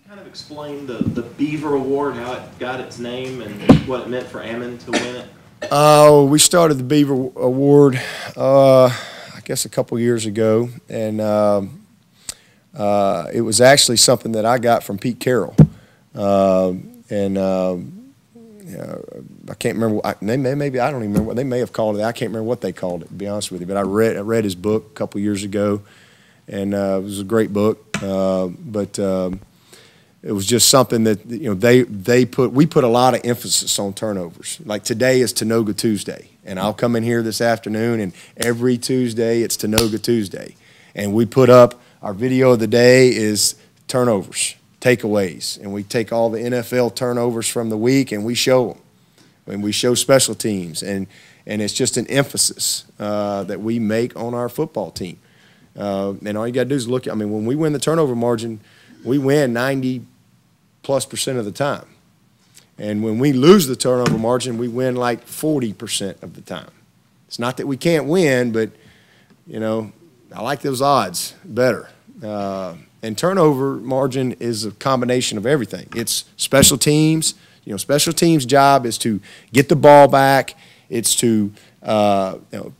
kind of explain the Beaver Award, how it got its name, and what it meant for Ammon to win it? We started the Beaver Award, I guess, a couple years ago, and it was actually something that I got from Pete Carroll, I can't remember. Maybe I don't even remember what they may have called it. I can't remember what they called it, to be honest with you. But I read his book a couple years ago, and it was a great book. But it was just something that we put a lot of emphasis on turnovers. Like today is Tanoga Tuesday, and I'll come in here this afternoon, and every Tuesday it's Tanoga Tuesday, and we put up our video of the day is turnovers, takeaways, and we take all the NFL turnovers from the week and we show them, and we show special teams, and it's just an emphasis that we make on our football team. And all you got to do is look. I mean, when we win the turnover margin, we win 90+% of the time, and when we lose the turnover margin, we win like 40% of the time. It's not that we can't win, but I like those odds better. And turnover margin is a combination of everything. It's special teams. Special teams' job is to get the ball back. It's to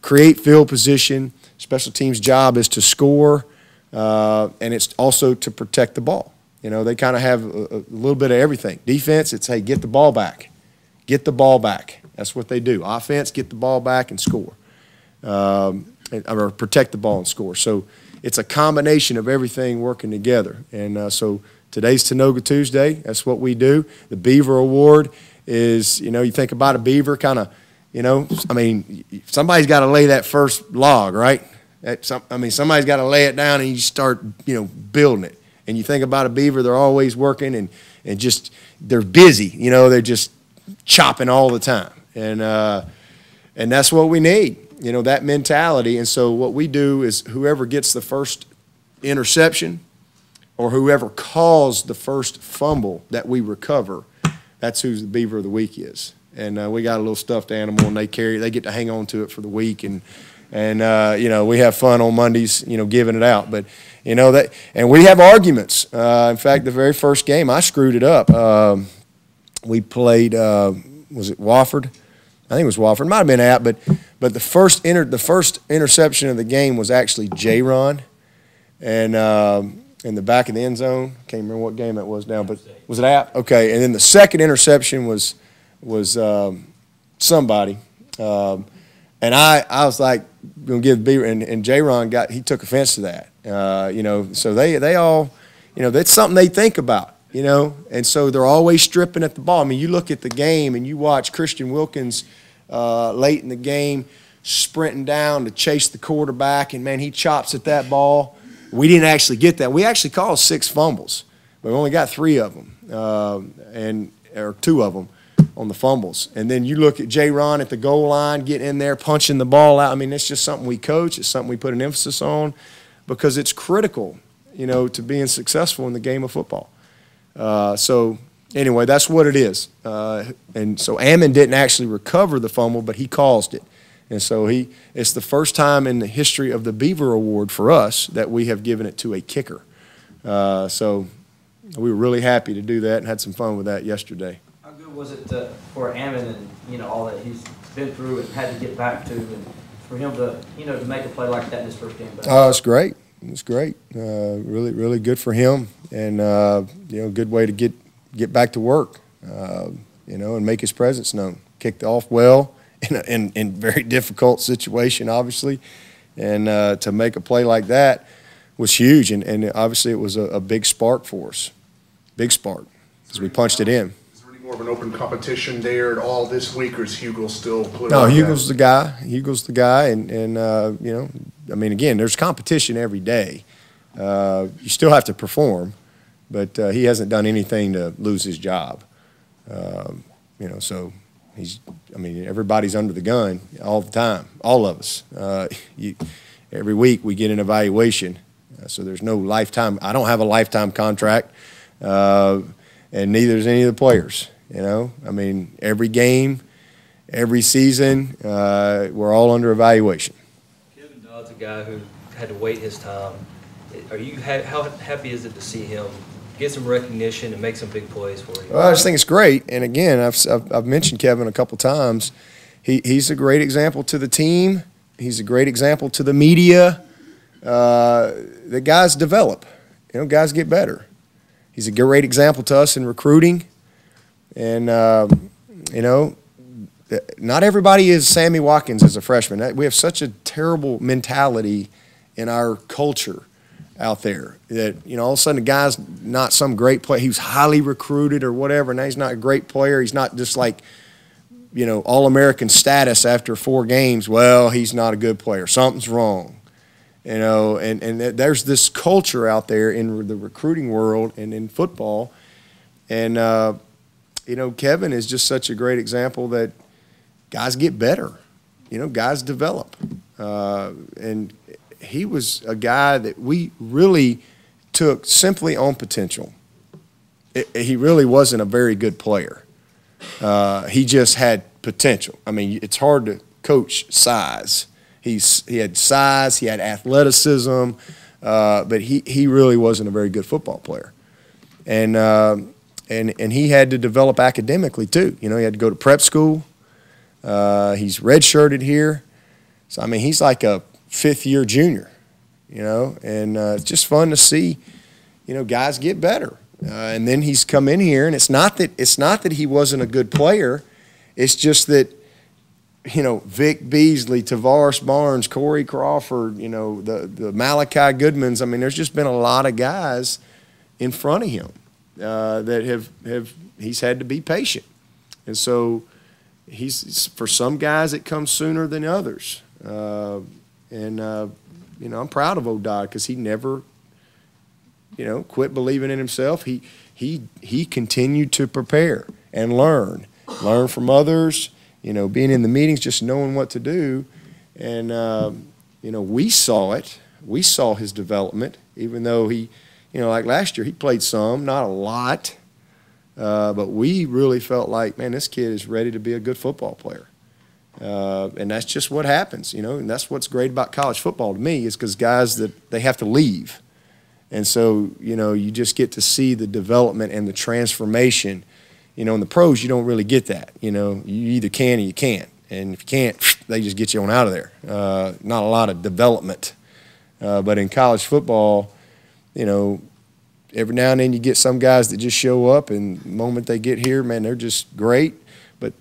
create field position. Special teams' job is to score, and it's also to protect the ball. They kind of have a little bit of everything. Defense, it's, hey, get the ball back. Get the ball back. That's what they do. Offense, get the ball back and score. Or protect the ball and score. So it's a combination of everything working together. And so today's Tanoga Tuesday. That's what we do. The Beaver Award is, you think about a beaver kind of, I mean, somebody's got to lay that first log, right? Somebody's got to lay it down and you start, building it. And you think about a beaver, they're always working and just, they're busy. They're just chopping all the time. And that's what we need. That mentality. And so what we do is whoever gets the first interception or whoever calls the first fumble that we recover, that's who the Beaver of the Week is. And we got a little stuffed animal, and they get to hang on to it for the week. And we have fun on Mondays, giving it out. But, and we have arguments. In fact, the very first game, I screwed it up. We played, was it Wofford? I think it was Wofford. It might have been App, but the first interception of the game was actually J-Ron, and in the back of the end zone. Can't remember what game that was now, but was it App? Okay, and then the second interception was somebody, and I was like, gonna give Beaver, and J-Ron he took offense to that, so they all, that's something they think about. And so they're always stripping at the ball. I mean, you look at the game and you watch Christian Wilkins late in the game sprinting down to chase the quarterback, and, man, he chops at that ball. We didn't actually get that. We actually caused 6 fumbles, but we only got 3 of them, or 2 of them on the fumbles. And then you look at J-Ron at the goal line, getting in there, punching the ball out. I mean, it's just something we coach. It's something we put an emphasis on because it's critical, to being successful in the game of football. So anyway, that's what it is. And so Ammon didn't actually recover the fumble, but he caused it. And so it's the first time in the history of the Beaver Award for us that we have given it to a kicker. So we were really happy to do that and had some fun with that yesterday. How good was it for Ammon and, all that he's been through and had to get back to, and for him to, to make a play like that in his first game back? Oh, it's great. It's great. Really, really good for him, and good way to get back to work. And make his presence known. Kicked off well in very difficult situation, obviously, and to make a play like that was huge. And obviously, it was a big spark for us. Big spark because we punched it in. Is there any more of an open competition there at all this week, or is Hugel still clear? No, Hugel's the guy. Hugel's the guy, and again, there's competition every day. You still have to perform, but he hasn't done anything to lose his job. So everybody's under the gun all the time, all of us. Every week we get an evaluation, so there's no lifetime. I don't have a lifetime contract, and neither does any of the players. Every game, every season, we're all under evaluation. Kevin Dodd's a guy who had to wait his time. How happy is it to see him get some recognition and make some big plays for you? Well, I just think it's great. And again, I've mentioned Kevin a couple times. He's a great example to the team. He's a great example to the media. The guys develop. Guys get better. He's a great example to us in recruiting. And, not everybody is Sammy Watkins as a freshman. We have such a terrible mentality in our culture out there that, all of a sudden the guy's not some great player. He was highly recruited or whatever. Now he's not a great player. He's not just like, All-American status after 4 games. Well, he's not a good player. Something's wrong. And there's this culture out there in the recruiting world and in football. And, Kevin is just such a great example that guys get better. Guys develop. And he was a guy that we really took simply on potential. He really wasn't a very good player. He just had potential. I mean, it's hard to coach size. He had size, he had athleticism, but he really wasn't a very good football player. And he had to develop academically too. He had to go to prep school. He's redshirted here. So, I mean, he's like a 5th-year junior, and it's just fun to see, guys get better. And then he's come in here, and it's not that he wasn't a good player. It's just that, Vic Beasley, Tavares Barnes, Corey Crawford, the Malachi Goodmans. I mean, there's just been a lot of guys in front of him that he's had to be patient. And so for some guys it comes sooner than others. I'm proud of Dodd because he never, quit believing in himself. He continued to prepare and learn from others, being in the meetings, just knowing what to do. And, we saw it. We saw his development, even though he, like last year, he played some, not a lot. But we really felt like, man, this kid is ready to be a good football player. And that's just what happens, and that's what's great about college football to me is because guys they have to leave. And so, you just get to see the development and the transformation. In the pros, you don't really get that. You either can or you can't. And if you can't, they just get you on out of there. Not a lot of development. But in college football, every now and then you get some guys that just show up, and the moment they get here, man, they're just great. But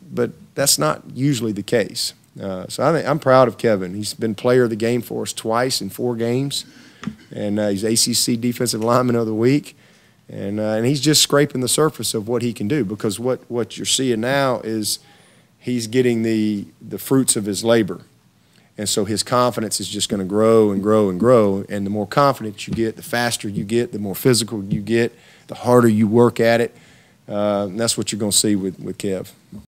that's not usually the case. So I'm proud of Kevin. He's been player of the game for us twice in 4 games, and he's ACC Defensive Lineman of the Week. And he's just scraping the surface of what he can do, because what you're seeing now is he's getting the fruits of his labor. And so his confidence is just going to grow and grow and grow. And the more confident you get, the faster you get, the more physical you get, the harder you work at it. And that's what you're going to see with Kev.